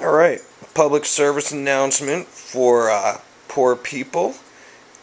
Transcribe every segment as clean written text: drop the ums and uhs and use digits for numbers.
Alright, public service announcement for poor people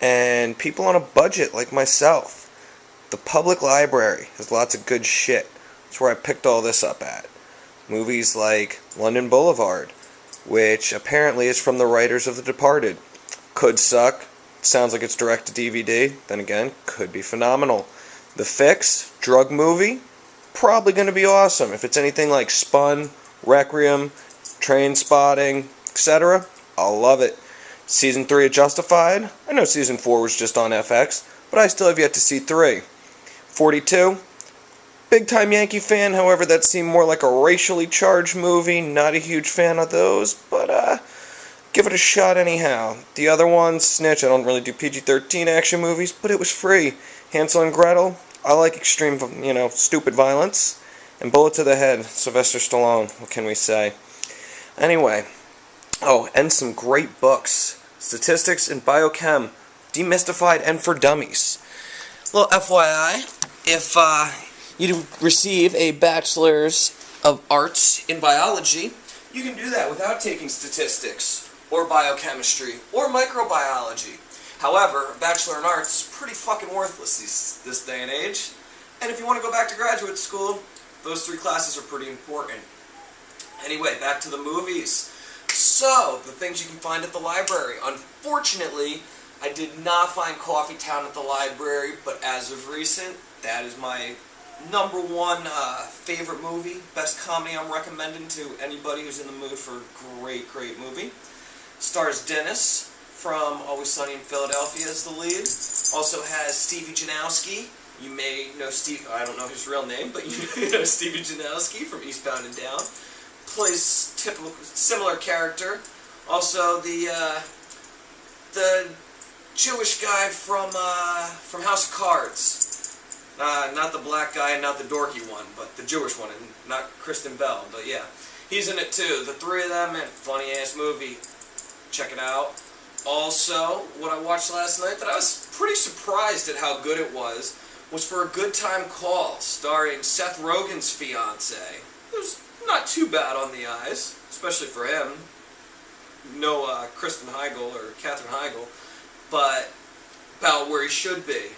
and people on a budget like myself. The public library has lots of good shit. That's where I picked all this up at. Movies like London Boulevard, which apparently is from the writers of The Departed. Could suck. Sounds like it's direct to DVD. Then again, could be phenomenal. The Fix, drug movie, probably going to be awesome. If it's anything like Spun, Requiem, Train Spotting, etc., I'll love it. Season 3 of Justified. I know Season 4 was just on FX, but I still have yet to see 3. 42. Big-time Yankee fan, however, that seemed more like a racially charged movie. Not a huge fan of those, but give it a shot anyhow. The other ones, Snitch, I don't really do PG-13 action movies, but it was free. Hansel and Gretel, I like extreme, stupid violence. And Bullet to the Head, Sylvester Stallone, what can we say? Anyway, and some great books. Statistics and Biochem, Demystified and for Dummies. Little FYI, if you receive a Bachelor's of Arts in Biology, you can do that without taking statistics, or biochemistry, or microbiology. However, a Bachelor in Arts is pretty fucking worthless this day and age, and if you want to go back to graduate school, those 3 classes are pretty important. Anyway, back to the movies. So, the things you can find at the library. Unfortunately, I did not find Coffee Town at the library, but as of recent, that is my #1 favorite movie, best comedy I'm recommending to anybody who's in the mood for a great movie. Stars Dennis from Always Sunny in Philadelphia as the lead. Also has Stevie Janowski. You may know Steve, I don't know his real name, but you know Stevie Janowski from Eastbound and Down. Plays typical, similar character. Also the Jewish guy from House of Cards. Not the black guy and not the dorky one, but the Jewish one, and not Kristen Bell, but yeah. He's in it too. The 3 of them, man, funny ass movie. Check it out. Also, what I watched last night that I was pretty surprised at how good it was For a Good Time Call, starring Seth Rogen's fiance. It was not too bad on the eyes, especially for him. No Kristen Heigl or Katherine Heigl, but about where he should be.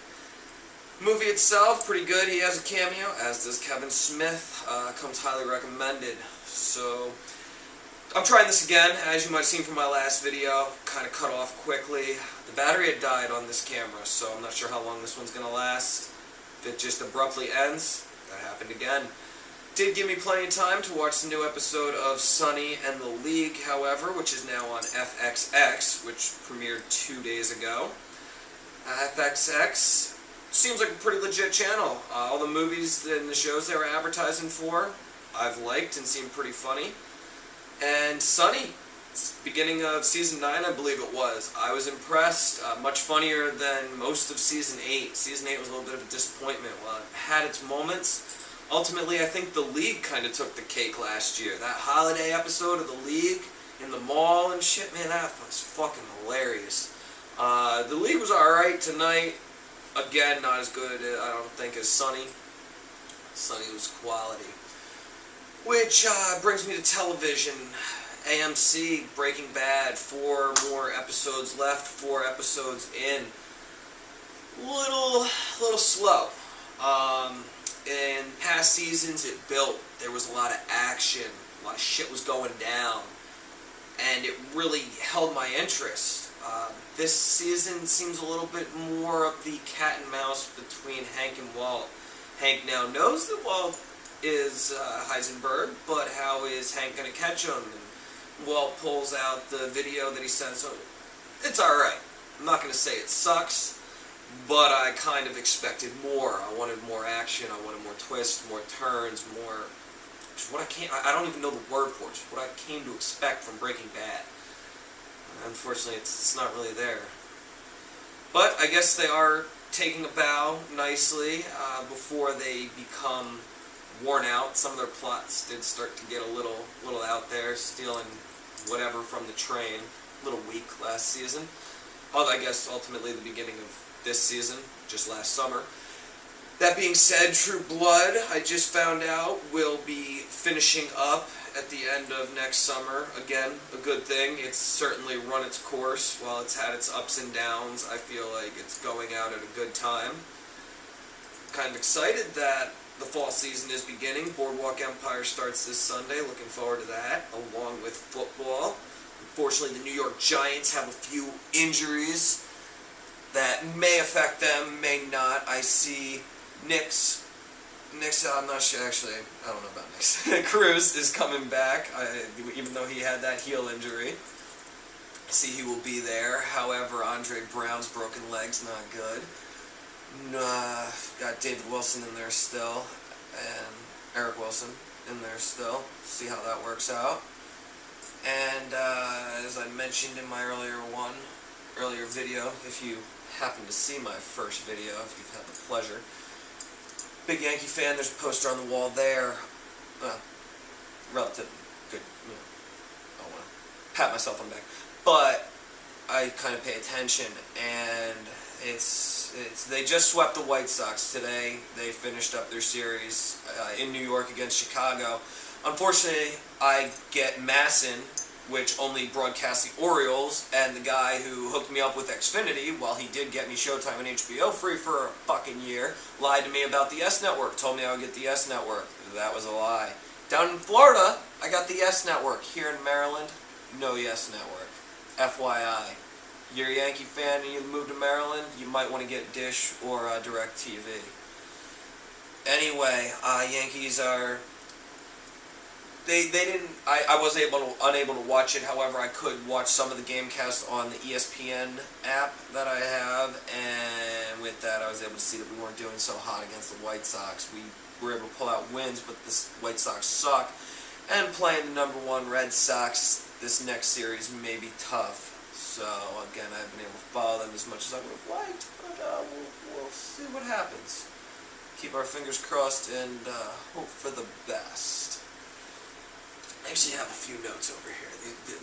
Movie itself, pretty good. He has a cameo, as does Kevin Smith. Comes highly recommended. So, I'm trying this again. As you might have seen from my last video, kind of cut off quickly. The battery had died on this camera, so I'm not sure how long this one's going to last. If it just abruptly ends, that happened again. Did give me plenty of time to watch the new episode of Sunny and the League, however, which is now on FXX, which premiered 2 days ago. FXX seems like a pretty legit channel. All the movies and the shows they were advertising for, I've liked and seemed pretty funny. And Sunny, beginning of Season 9, I believe it was. I was impressed. Much funnier than most of Season 8. Season 8 was a little bit of a disappointment. While it had its moments, ultimately I think The League kind of took the cake last year. That holiday episode of The League in the mall and shit, man, that was fucking hilarious. The League was alright tonight. Again, not as good, I don't think, as Sunny. Sunny was quality. Which brings me to television. AMC, Breaking Bad, 4 more episodes left, 4 episodes in. Little slow. In past seasons, it built. There was a lot of action. A lot of shit was going down. And it really held my interest. This season seems a little bit more of the cat and mouse between Hank and Walt. Hank now knows that Walt is Heisenberg, but how is Hank going to catch him? And Walt pulls out the video that he sent, so it's alright. I'm not going to say it sucks, but I kind of expected more. I wanted more action, I wanted more twists, more turns, more... Just what I don't even know the word for it, just what I came to expect from Breaking Bad. Unfortunately, it's not really there. But I guess they are taking a bow nicely before they become worn out. Some of their plots did start to get a little out there, stealing whatever from the train. A little weak last season. Although I guess ultimately the beginning of this season, just last summer. That being said, True Blood, I just found out, will be finishing up at the end of next summer. Again, a good thing. It's certainly run its course. While it's had its ups and downs, I feel like it's going out at a good time. Kind of excited that the fall season is beginning. Boardwalk Empire starts this Sunday. Looking forward to that, along with football. Unfortunately, the New York Giants have a few injuries that may affect them, may not. I see Knicks, I'm not sure, actually, I don't know about Knicks. Cruz is coming back, even though he had that heel injury. I see he will be there. However, Andre Brown's broken leg's not good. Got David Wilson in there still, and Eric Wilson in there still. See how that works out. And as I mentioned in my earlier video, if you happen to see my first video, if you've had the pleasure, big Yankee fan. There's a poster on the wall there. Relative good. I don't want to pat myself on the back, but I kind of pay attention, and they just swept the White Sox today. They finished up their series in New York against Chicago. Unfortunately, I get Masson, which only broadcasts the Orioles, and the guy who hooked me up with Xfinity, while he did get me Showtime and HBO free for a fucking year, lied to me about the S Network, told me I would get the S Network. That was a lie. Down in Florida, I got the S Network. Here in Maryland, no S Network. FYI. You're a Yankee fan and you move to Maryland, you might want to get Dish or DirecTV. Anyway, Yankees are... They didn't... I was unable to watch it. However, I could watch some of the GameCast on the ESPN app that I have, and with that I was able to see that we weren't doing so hot against the White Sox. We were able to pull out wins, but the White Sox suck, and playing the #1 Red Sox this next series may be tough. So, again, I haven't been able to follow them as much as I would have liked, but we'll see what happens. Keep our fingers crossed and hope for the best. I actually have a few notes over here.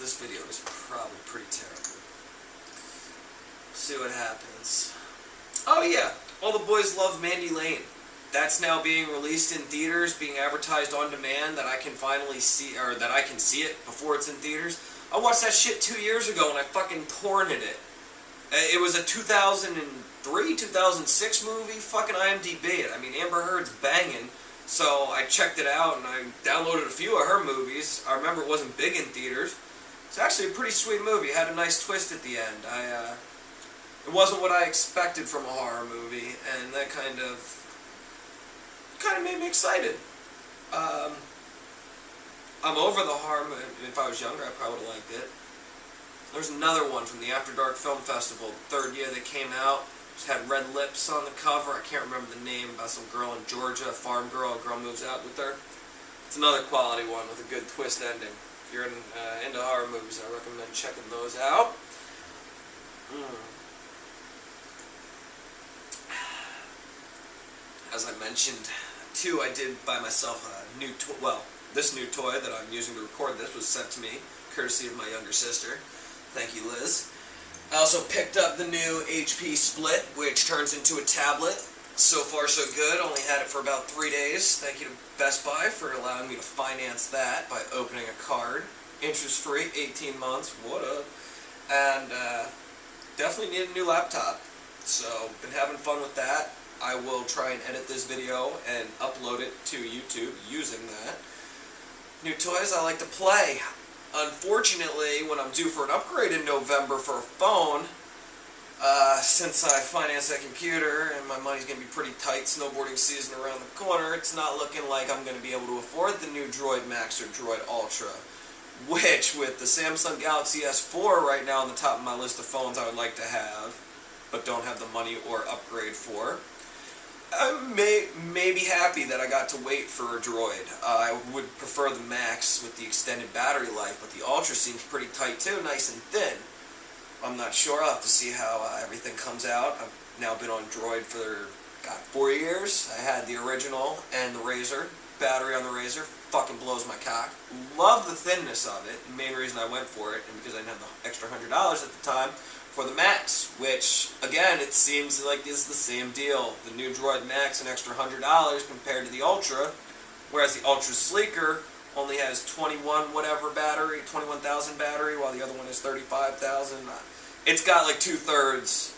This video is probably pretty terrible. See what happens. Oh yeah, all the boys love Mandy Lane. That's now being released in theaters, being advertised on demand, that I can finally see, or that I can see it before it's in theaters. I watched that shit 2 years ago and I fucking torrented it. It was a 2003, 2006 movie. Fucking IMDb it. I mean, Amber Heard's banging. So I checked it out and I downloaded a few of her movies. I remember it wasn't big in theaters. It's actually a pretty sweet movie. It had a nice twist at the end. It wasn't what I expected from a horror movie, and that kind of made me excited. I'm over the horror movie. If I was younger, I probably would have liked it. There's another one from the After Dark Film Festival, third year they came out. Just had red lips on the cover. I can't remember the name, about some girl in Georgia, a farm girl. A girl moves out with her. It's another quality one with a good twist ending. If you're into horror movies, I recommend checking those out. As I mentioned, too, I did buy myself a new toy. Well, this new toy that I'm using to record this was sent to me, courtesy of my younger sister. Thank you, Liz. I also picked up the new HP Split, which turns into a tablet. So far, so good. Only had it for about 3 days. Thank you to Best Buy for allowing me to finance that by opening a card. Interest-free, 18 months. What up? And definitely need a new laptop. So, been having fun with that. I will try and edit this video and upload it to YouTube using that. New toys I like to play. Unfortunately, when I'm due for an upgrade in November for a phone, since I financed that computer and my money's going to be pretty tight, snowboarding season around the corner, it's not looking like I'm going to be able to afford the new Droid Maxx or Droid Ultra, which, with the Samsung Galaxy S4 right now on the top of my list of phones I would like to have, but don't have the money or upgrade for, I may be happy that I got to wait for a Droid. I would prefer the Maxx with the extended battery life, but the Ultra seems pretty tight too, nice and thin. I'm not sure. I'll have to see how everything comes out. I've now been on Droid for, 4 years. I had the original and the Razr. Battery on the Razr fucking blows my cock. Love the thinness of it. The main reason I went for it, and because I didn't have the extra $100 at the time, for the Maxx, which, again, it seems like is the same deal. The new Droid Maxx, an extra $100 compared to the Ultra, whereas the Ultra's sleeker, only has 21 whatever battery, 21,000 battery, while the other one is 35,000. It's got like 2/3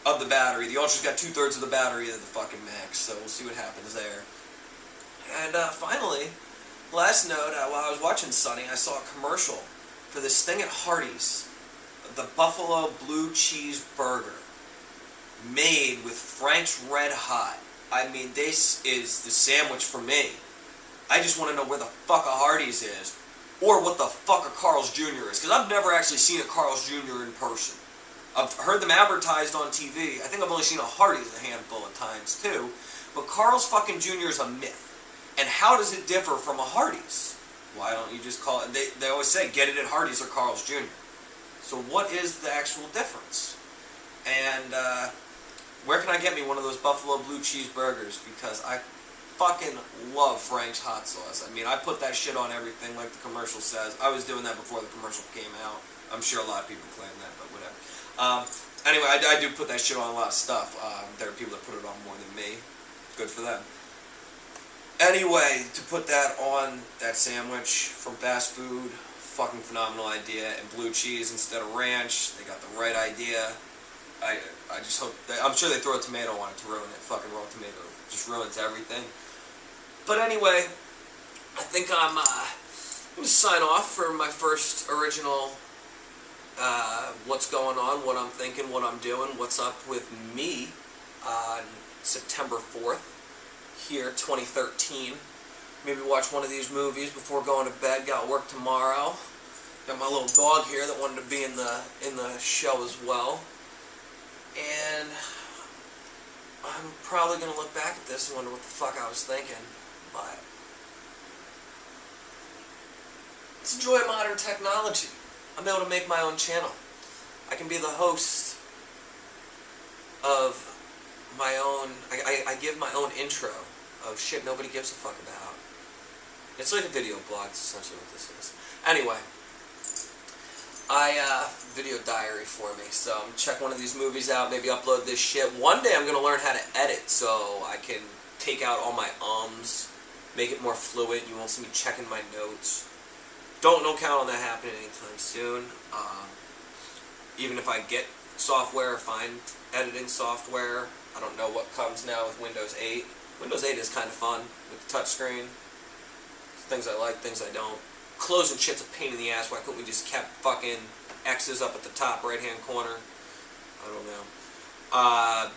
of the battery. The Ultra's got 2/3 of the battery of the fucking Maxx, so we'll see what happens there. And finally, last note, while I was watching Sunny, I saw a commercial for this thing at Hardee's, the Buffalo Blue Cheese Burger, made with Frank's Red Hot. I mean, this is the sandwich for me. I just want to know where the fuck a Hardee's is, or what the fuck a Carl's Jr. is, because I've never actually seen a Carl's Jr. in person. I've heard them advertised on TV. I think I've only seen a Hardee's a handful of times too, but Carl's fucking Jr. is a myth. And how does it differ from a Hardee's? Why don't you just call it, they always say, get it at Hardee's or Carl's Jr. So what is the actual difference? And where can I get me one of those Buffalo Blue Cheeseburgers? Because I fucking love Frank's hot sauce. I mean, I put that shit on everything like the commercial says. I was doing that before the commercial came out. I'm sure a lot of people claim that, but whatever. Anyway, I do put that shit on a lot of stuff. There are people that put it on more than me. Good for them. Anyway, to put that on that sandwich from fast food, fucking phenomenal idea. And blue cheese instead of ranch, they got the right idea. I just hope, I'm sure they throw a tomato on it to ruin it. Fucking raw tomato just ruins everything. But anyway, I think I'm going to sign off for my first original what's going on, what I'm thinking, what I'm doing, what's up with me on September 4th, here, 2013. Maybe watch one of these movies before going to bed. Got work tomorrow. Got my little dog here that wanted to be in the show as well. And I'm probably going to look back at this and wonder what the fuck I was thinking. But let's enjoy modern technology. I'm able to make my own channel. I can be the host of my own, I give my own intro of shit nobody gives a fuck about. It's like a video blog, it's essentially what this is. Anyway, video diary for me, so check one of these movies out, maybe upload this shit. One day I'm going to learn how to edit so I can take out all my ums, make it more fluid. You won't see me checking my notes. Don't count on that happening anytime soon. Even if I get software, find editing software, I don't know what comes now with Windows 8. Windows 8 is kind of fun with the touchscreen. Things I like, things I don't. Closing shit's a pain in the ass. Why couldn't we just kept fucking X's up at the top right-hand corner? I don't know.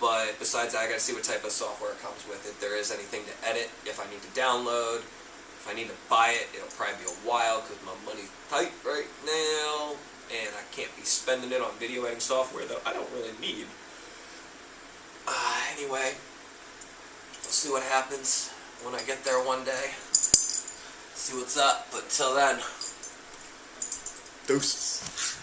But besides that, I gotta see what type of software it comes with. If there is anything to edit, if I need to download, if I need to buy it, it'll probably be a while because my money's tight right now, and I can't be spending it on video editing software that I don't really need. Anyway, we'll see what happens when I get there one day. See what's up, but till then, deuces.